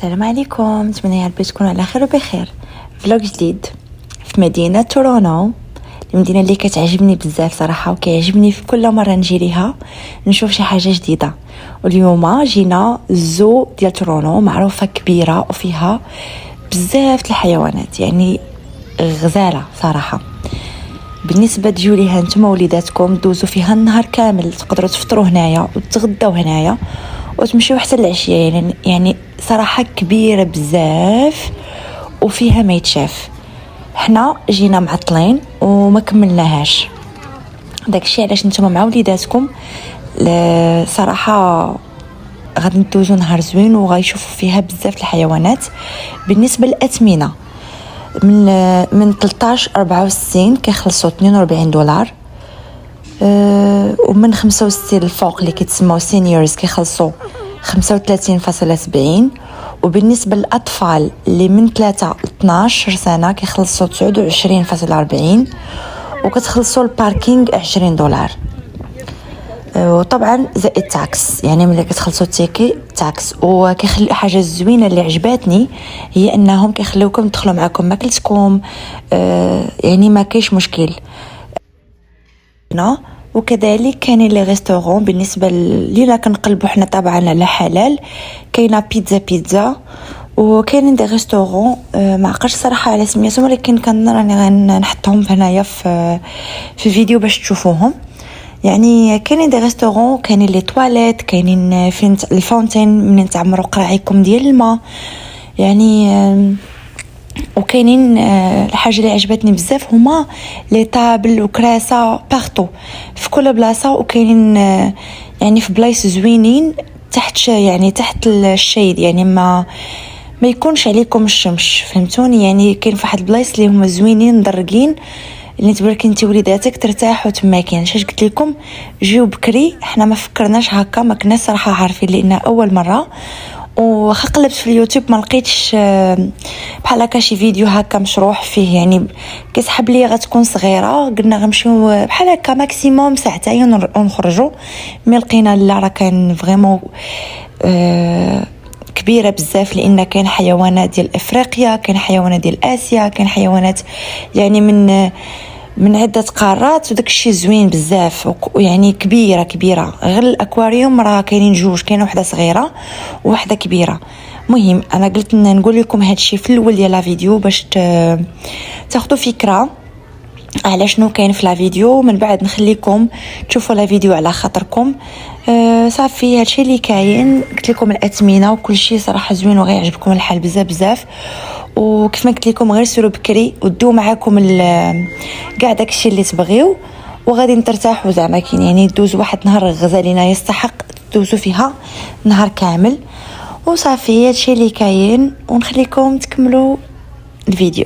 السلام عليكم، نتمنى يا ربي تكونوا على خير وبخير. فلوق جديد في مدينه تورونو، المدينه اللي كتعجبني بزاف صراحه، وكيعجبني في كل مره نجي ليها نشوف شي حاجه جديده. واليوم جينا الزو ديال تورونو، معروفه كبيره وفيها بزاف الحيوانات، يعني غزاله صراحه. بالنسبه تجيو ليها نتوما وليداتكم دوزوا فيها النهار كامل، تقدروا تفطروا هنايا وتغداو هنايا وتمشيو حتى العشيه. يعني صراحه كبيره بزاف وفيها ما يتشاف. حنا جينا معطلين وما كملناهاش، داكشي علاش نتوما مع وليداتكم صراحه غادي ندوزو نهار زوين وغايشوفوا فيها بزاف الحيوانات. بالنسبه للاثمنه، من 13 64 كيخلصوا $42، ومن 65 الفوق اللي كيتسموا سينيورز كيخلصوا 35.70، وبالنسبه للاطفال اللي من 3 ل 12 سنه كيخلصوا 29.40، وكتخلصوا الباركينغ $20. وطبعا زائد تاكس، يعني ملي كتخلصوا التيكي تاكس. وكيخلي حاجه زوينه اللي عجباتني هي انهم كيخليوكم تدخلوا معكم ماكلتكم، يعني ما كاينش مشكل. وكذلك كاينين لي ريستورون بالنسبه لينا كنقلبوا حنا طبعا على حلال. كاينه بيتزا وكاينين دي ريستورون ما عقلتش صراحه على سميتهم، ولكن كان راني غنحطهم هنايا في فيديو باش تشوفوهم. يعني كاينين دي ريستورون، كاينين لي تواليت، كاينين فين الفونتين منين تعمروا قراعيكم ديال الماء يعني. وكاينين الحاجه اللي عجبتني بزاف هما لي طابل وكراسه بارتو في كل بلاصه، وكاينين يعني في بلايص زوينين تحت يعني تحت الشيد، يعني ما يكونش عليكم الشمس، فهمتوني؟ يعني كاين في واحد البلايص اللي هما زوينين مدرقين اللي تبارك انت وليداتك ترتاحوا تما. كاين شاش قلت لكم جيو بكري، احنا ما فكرناش هكا، ما كنا صراحه عارفين لان اول مره. وقلبت في اليوتيوب ما لقيتش بحال هكا شي فيديو هكا مشروح فيه، يعني كيسحب لي غتكون صغيره. قلنا غنمشيو بحال هكا ماكسيموم ساعتين ونخرجوا. مي لقينا لا، راه كان فريمون كبيره بزاف، لان كاين حيوانات ديال افريقيا، كاين حيوانات ديال اسيا، كاين حيوانات يعني من عده قارات، وداك الشيء زوين بزاف. يعني كبيره غير الاكواريوم راه كاينين جوج، كاينه وحده صغيره وواحده كبيره. مهم انا قلت نقول لكم هادشي في الاول ديال لا فيديو باش تاخذوا فكره على شنو كاين في لا فيديو، من بعد نخليكم تشوفوا لا فيديو على خاطركم. صافي هادشي اللي كاين. قلت لكم الاثمنه وكل شيء صراحه زوين وغيعجبكم الحال بزاف. وكيف ما قلت لكم غير سيروا بكري ودو معاكم كاع داكشي اللي تبغيو، وغادي ترتاحوا زعما. كاين يعني دوزوا واحد نهار غزالينا يستحق دوزوا فيها نهار كامل. وصافي هادشي اللي كاين، ونخليكم تكملوا الفيديو.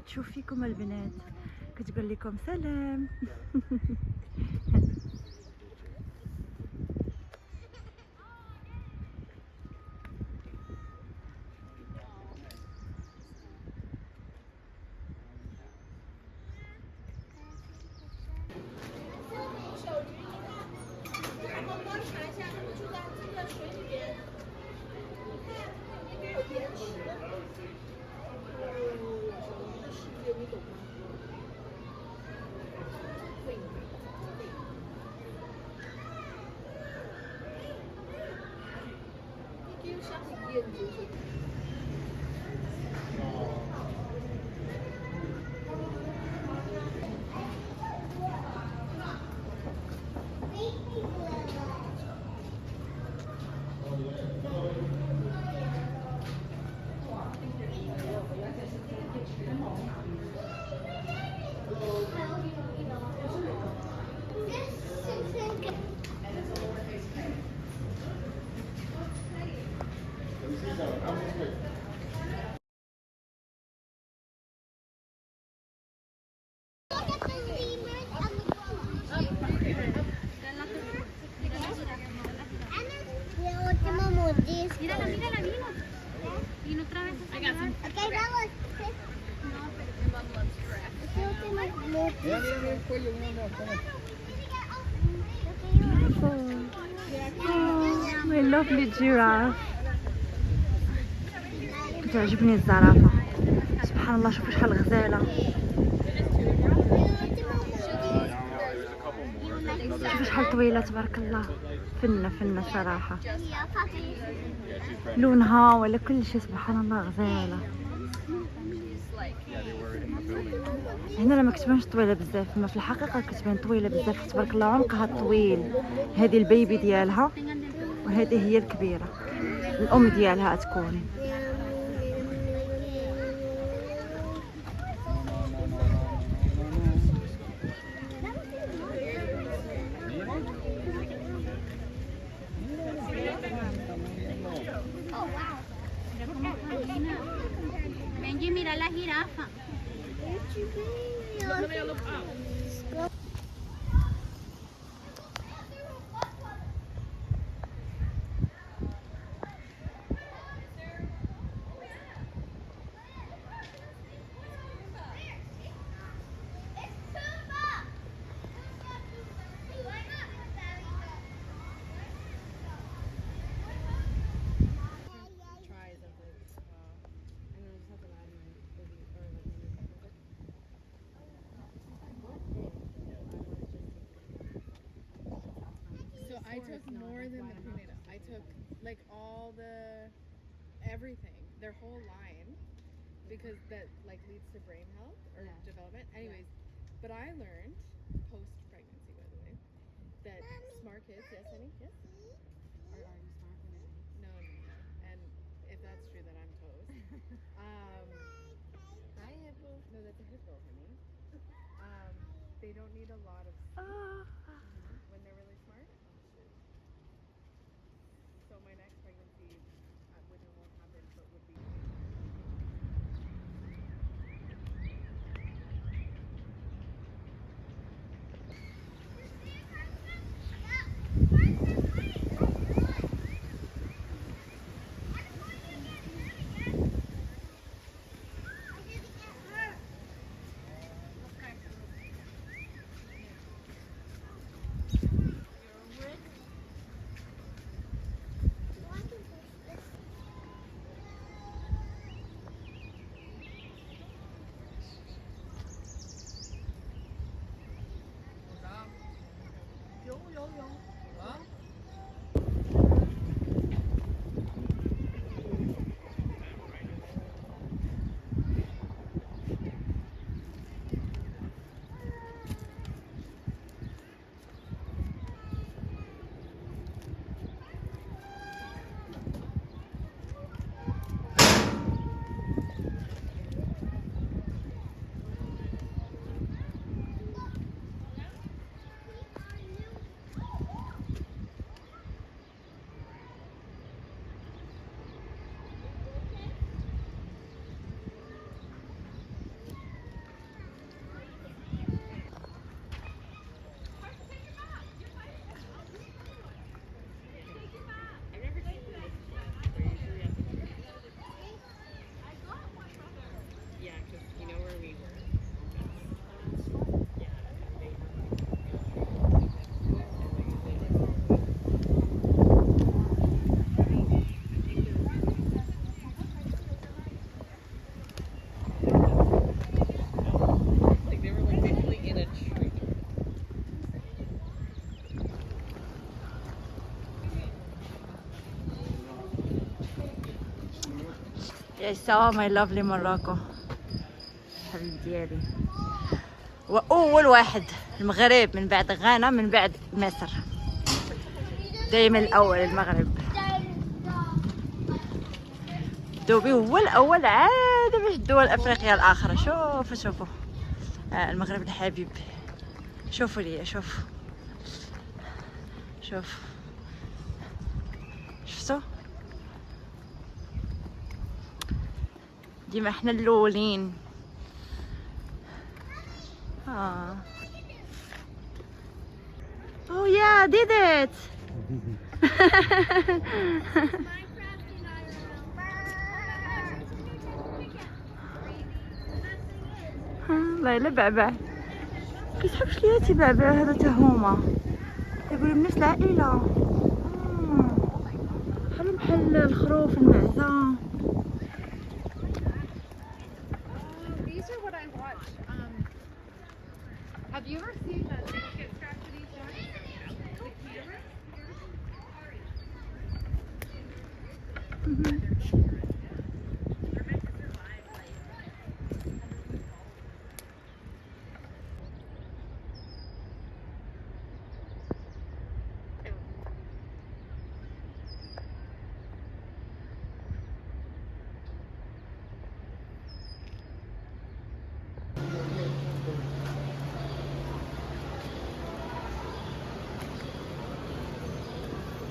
كتشوف فيكم البنات كتقول لكم سلام. Mírala, mírala, vino. Vino otra vez. Okay, vamos. Mira, mira, mira el cuello, mira, mira, toma. Oh, my lovely giraffe. كتعجبني الزرافة سبحان الله. شوفوا شحال غزالة. شوفوا شحال طويلة تبارك الله. فنة فنة صراحة. لونها ولا كل شيء سبحان الله غزالة. هنا لما كتبانش طويلة بزاف اما في الحقيقة كتبان طويلة بزاف تبارك الله. عنقها طويل. هذه البيبي ديالها وهذه هي الكبيرة الأم ديالها تكون. Benji, mira la jirafa. I took more than the prenatal. I took like all the everything, their whole line, because that like leads to brain health or development. Anyways, but I learned post pregnancy, by the way, that smart kids. Yes, honey. Yes. Are you smart for me? No, no, no. And if that's true, then I'm toast. Hi, hippo. No, that's a hippo, honey. They don't need a lot of when they're really smart. So my next pregnancy, winter won't happen, but would be. سوا ماي لافلي موروكو حبيب ديالي. واول واحد المغرب من بعد غانا من بعد مصر، دايما الاول المغرب. دوبي هو الاول عاد باش الدول الافريقيه الاخرى. شوفوا المغرب الحبيب. شوفوا ليا شوفوا شفتوا ديما احنا الاولين. Oh yeah, I did it. ليلى بعبع كيسحب شلياتي بعبع هذا تا هما يقولوا من نفس العائلة. بحال الخروف المعزة. These are what I watch. Have you ever seen that they get strapped to these joints? The camera?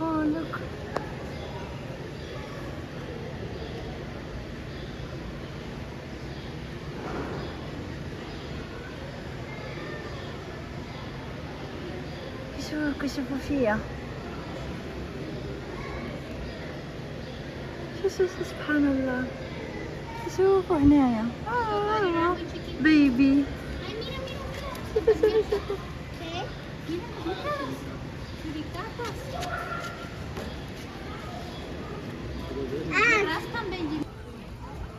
Oh look. كيشوفوا فيا. شوفوا سبحان الله. شوفوا هنايا. بيبي. شوفوا.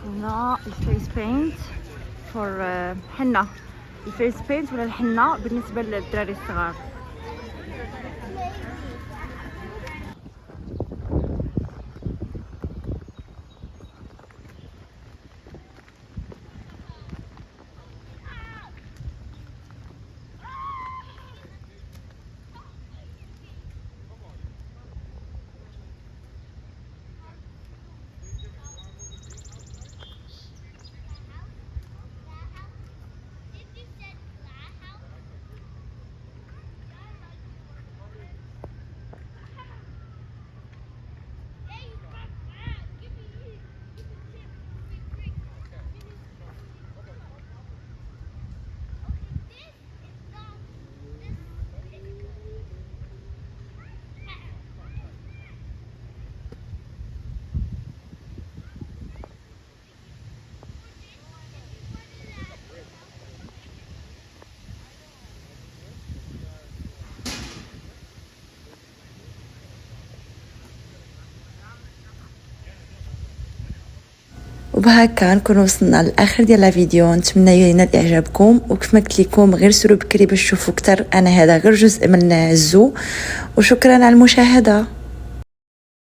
هنا الفيس بينت فور حنة. الفيس بينت ولا الحنة بالنسبة للدراري الصغار. وبهكا نكون وصلنا للاخر ديال الفيديو. نتمنى ينال اعجابكم، وكيف ما قلت لكم غير سيروا بكري باش تشوفوا اكثر. انا هذا غير جزء من الزو، وشكرا على المشاهده.